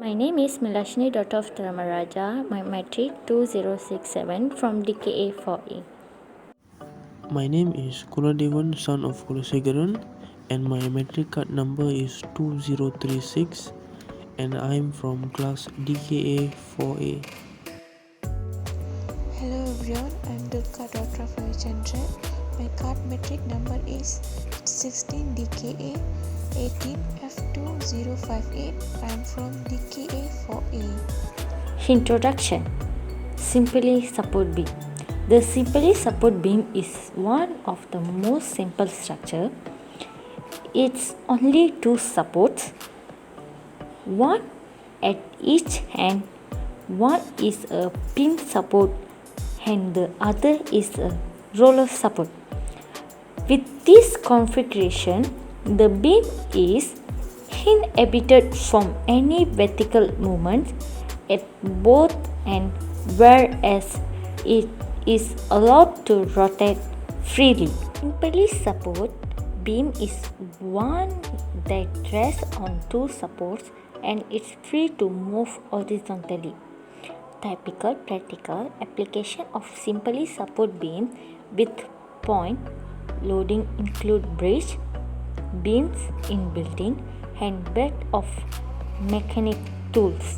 My name is Milashni daughter of Dharamaraja, my matric 2067 from DKA 4A. My name is Daven, son of Kulasegaran, and my matric card number is 2036, and I am from class DKA 4A. Hello everyone, I am Durga, daughter of Chandra. My card metric number is 16 DKA 18F2058. I am from DKA 4A. Introduction. Simply support beam. The simply support beam is one of the most simple structure. It's only two supports, one at each hand. One is a pin support and the other is a roller support. With this configuration, the beam is inhibited from any vertical movement at both ends, whereas it is allowed to rotate freely. Simply support beam is one that rests on two supports and is free to move horizontally. Typical practical application of simply support beam with point loading include bridge, beams in building, and bed of mechanic tools.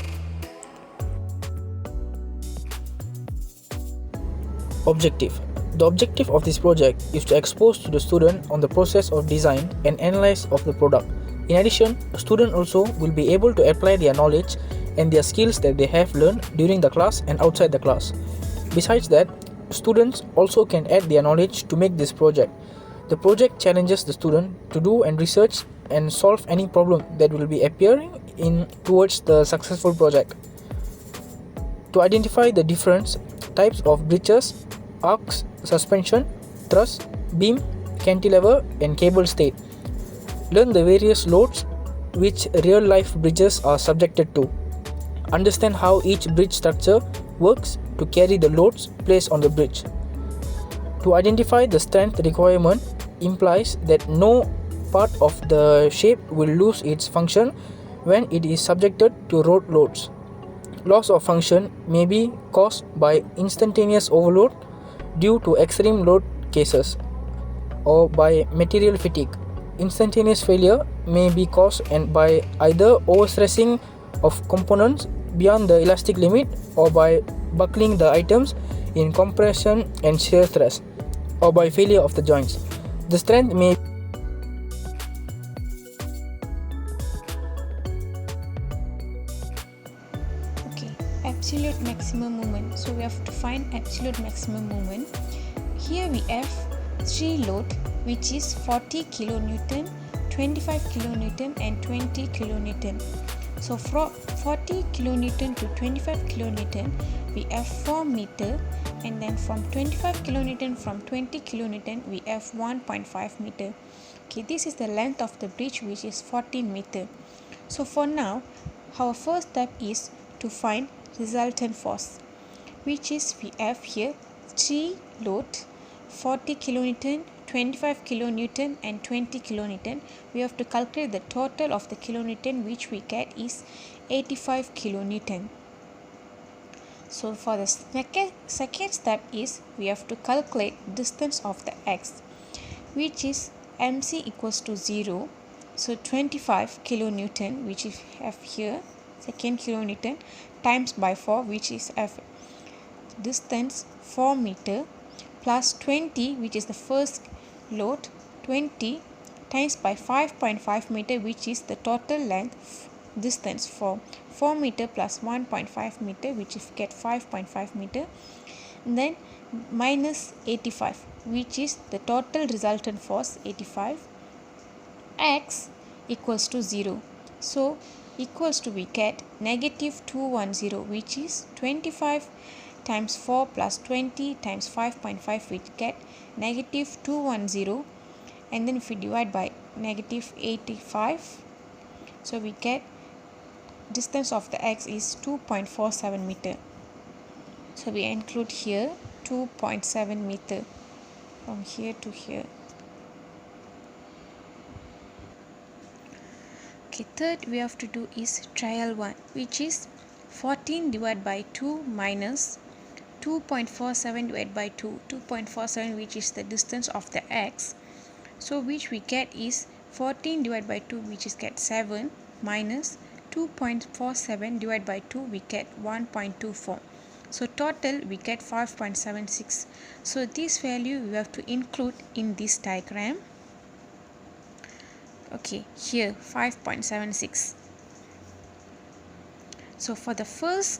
Objective. The objective of this project is to expose to the student on the process of design and analysis of the product. In addition, a student also will be able to apply their knowledge and their skills that they have learned during the class and outside the class. Besides that, students also can add their knowledge to make this project. The project challenges the student to do and research and solve any problem that will be appearing in towards the successful project. To identify the different types of bridges, arcs, suspension, truss, beam, cantilever, and cable state. Learn the various loads which real-life bridges are subjected to. Understand how each bridge structure works to carry the loads placed on the bridge. To identify the strength requirement implies that no part of the shape will lose its function when it is subjected to road loads. Loss of function may be caused by instantaneous overload due to extreme load cases or by material fatigue. Instantaneous failure may be caused by either overstressing of components beyond the elastic limit or by buckling the items in compression and shear stress or by failure of the joints. The strength may Absolute maximum moment. So we have to find absolute maximum moment. Here we have 3 load which is 40 kilonewton, 25 kilonewton and 20 kilonewton. So from 40 kilonewton to 25 kilonewton we have 4 meter, and then from 25 kilonewton from 20 kilonewton we have 1.5 meter. Okay, this is the length of the bridge, which is 14 meter. So for now, our first step is to find resultant force, which is we have here 3 load 40 kilonewton, 25 kilonewton and 20 kilonewton. We have to calculate the total of the kilonewton, which we get is 85 kilonewton. So for the second step is we have to calculate distance of the x, which is mc equals to 0. So 25 kilonewton, which is have here second kilonewton, times by 4, which is f distance 4 meter, plus 20, which is the first load, 20 times by 5.5 meter, which is the total length distance for 4 meter plus 1.5 meter, which is get 5.5 meter, and then minus 85, which is the total resultant force 85. X equals to 0. So equals to we get negative 210, which is 25 times 4 plus 20 times 5.5, which get negative 210, and then if we divide by negative 85, so we get distance of the x is 2.47 meter. So we include here 2.7 meter from here to here. Okay, third we have to do is trial 1, which is 14 divided by 2 minus 2.47 divided by 2, 2.47, which is the distance of the x. So which we get is 14 divided by 2, which is get 7, minus 2.47 divided by 2, we get 1.24. So total we get 5.76. So this value we have to include in this diagram. Okay, here 5.76. So for the first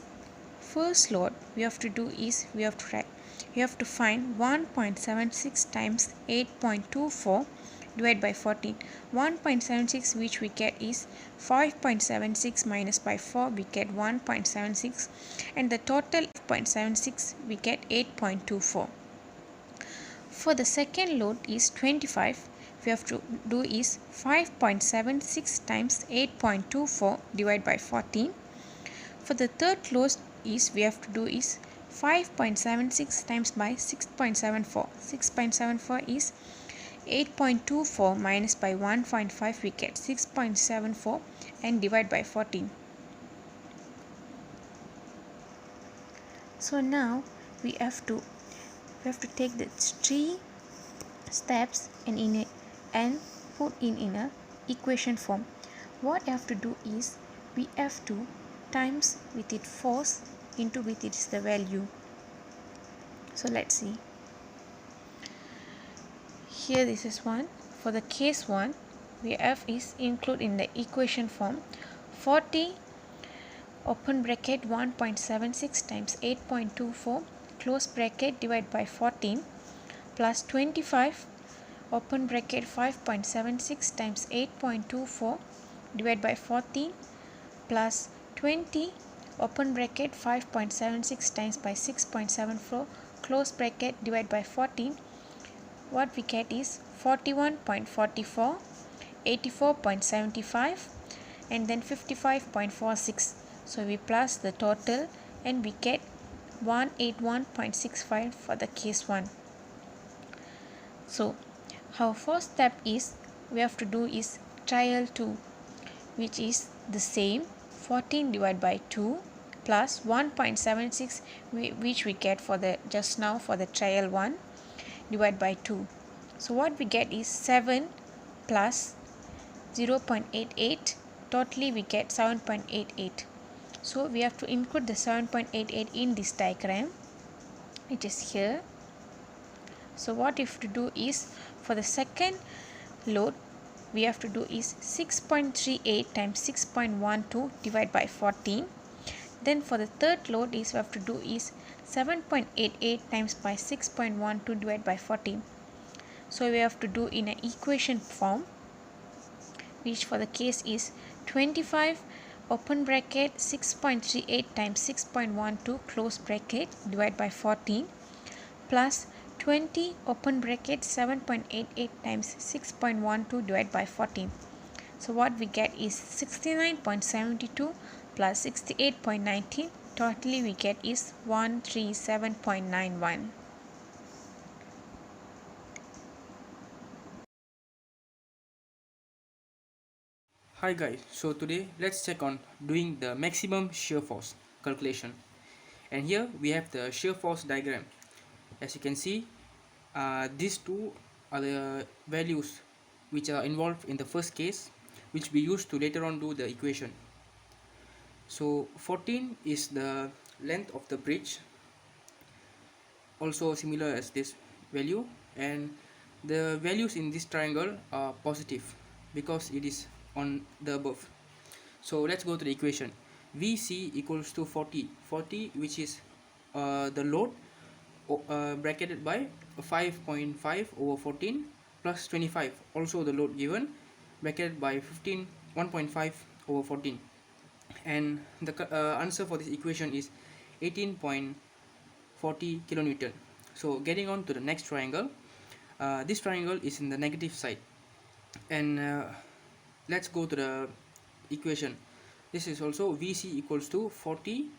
load, we have to do is we have to find 1.76 times 8.24 divided by 14. 1.76, which we get is 5.76 minus by 4, we get 1.76, and the total 0.76 we get 8.24. For the second load is 25. We have to do is 5.76 times 8.24 divided by 14. For the third load is we have to do is 5.76 times by 6.74. 6.74 is 8.24 minus by 1.5, we get 6.74, and divide by 14. So now we have to take the 3 steps and put in a equation form. What we have to do is we have to times with its force into with its the value. So let's see. Here this is one. For the case 1, we have is include in the equation form 40 open bracket 1.76 times 8.24 close bracket divided by 14 plus 25 open bracket 5.76 times 8.24 divided by 14 plus 20 open bracket 5.76 times by 6.74 close bracket divided by 14. What we get is 41.44, 84.75, and then 55.46. So we plus the total and we get 181.65 for the case 1. So our first step is we have to do is trial 2, which is the same 14 divided by 2 plus 1.76, which we get for the just now for the trial 1 divided by 2. So what we get is 7 plus 0.88, totally we get 7.88. So we have to include the 7.88 in this diagram. It is here. So what we have to do is for the second load we have to do is 6.38 times 6.12 divided by 14. Then for the third load is we have to do is 7.88 times by 6.12 divided by 14. So we have to do in an equation form, which for the case is 25 open bracket 6.38 times 6.12 close bracket divided by 14 plus 20 open bracket 7.88 times 6.12 divided by 14. So what we get is 69.72 plus 68.19, totally we get is 137.91. Hi guys, so today let's check on doing the maximum shear force calculation. And here we have the shear force diagram. As you can see, these two are the values which are involved in the first case, which we use to later on do the equation. So 14 is the length of the bridge, also similar as this value, and the values in this triangle are positive because it is on the above. So let's go to the equation. VC equals to 40, which is the load bracketed by 5.5 over 14 plus 25, also the load given bracketed by 1.5 over 14, and the answer for this equation is 18.40 kilonewton. So getting on to the next triangle, this triangle is in the negative side, and let's go to the equation. This is also VC equals to 40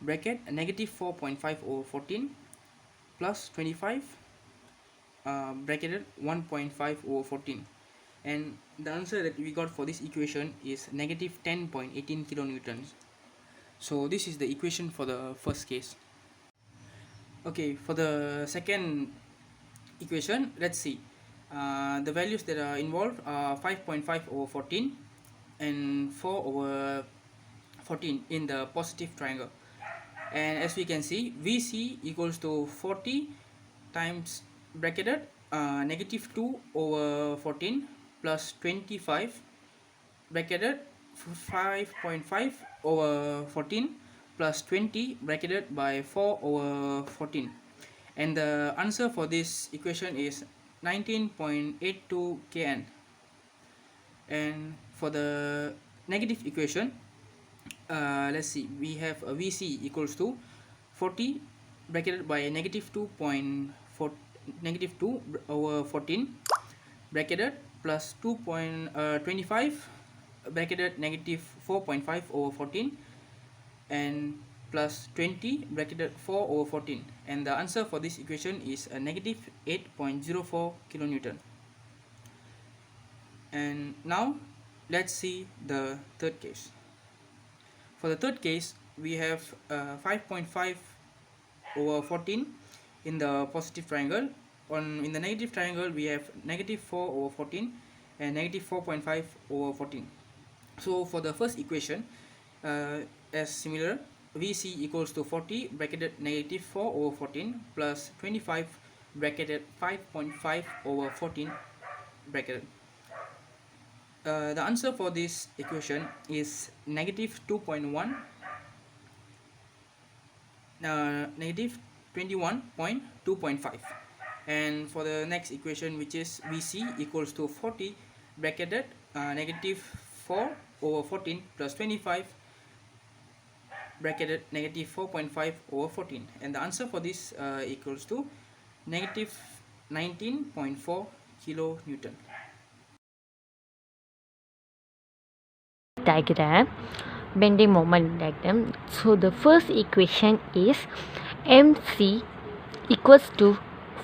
bracket negative 4.5 over 14 plus 25 bracketed 1.5 over 14. and the answer that we got for this equation is negative 10.18 kilonewtons. So this is the equation for the first case. Okay, for the second equation, let's see. The values that are involved are 5.5 over 14 and 4 over 14 in the positive triangle. And as we can see, VC equals to 40 times bracketed negative 2 over 14 plus 25 bracketed 5.5 over 14 plus 20 bracketed by 4 over 14, and the answer for this equation is 19.82 kN. And for the negative equation, let's see, we have a VC equals to 40 bracketed by negative 2.4 negative 2 over 14 bracketed plus 2.25 bracketed negative 4.5 over 14 and plus 20 bracketed 4 over 14, and the answer for this equation is a negative 8.04 kilonewton. And now let's see the third case. For the third case, we have 5.5 over 14 in the positive triangle. In the negative triangle, we have negative 4 over 14 and negative 4.5 over 14. So for the first equation, as similar, VC equals to 40 bracketed negative 4 over 14 plus 25 bracketed 5.5 over 14 bracketed. The answer for this equation is negative 2.1 negative 21.2.5. And for the next equation, which is VC equals to 40 bracketed negative 4 over 14 plus 25 bracketed negative 4.5 over 14, and the answer for this equals to negative 19.4 kilonewton. Diagram, bending moment diagram. So the first equation is MC equals to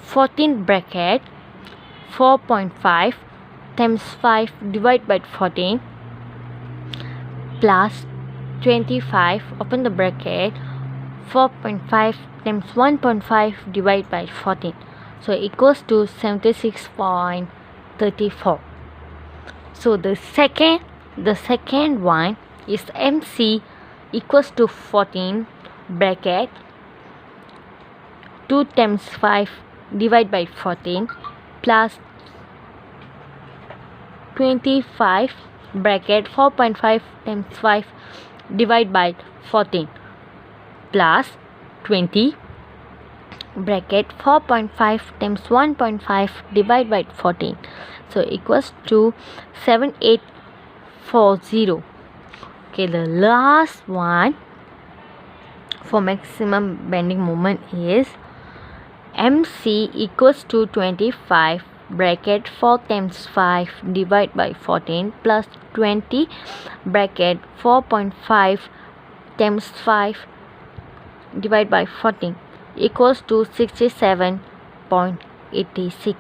14 bracket 4.5 times 5 divided by 14 plus 25 open the bracket 4.5 times 1.5 divided by 14, so equals to 76.34. So the second one is MC equals to 14 bracket 2 times 5 divided by 14 plus 25 bracket 4.5 times 5 divided by 14 plus 20 bracket 4.5 times 1.5 divided by 14, so equals to 7840. Okay, the last one for maximum bending moment is MC equals to 25 bracket 4 times 5 divided by 14 plus 20 bracket 4.5 times 5 divided by 14 equals to 67.86.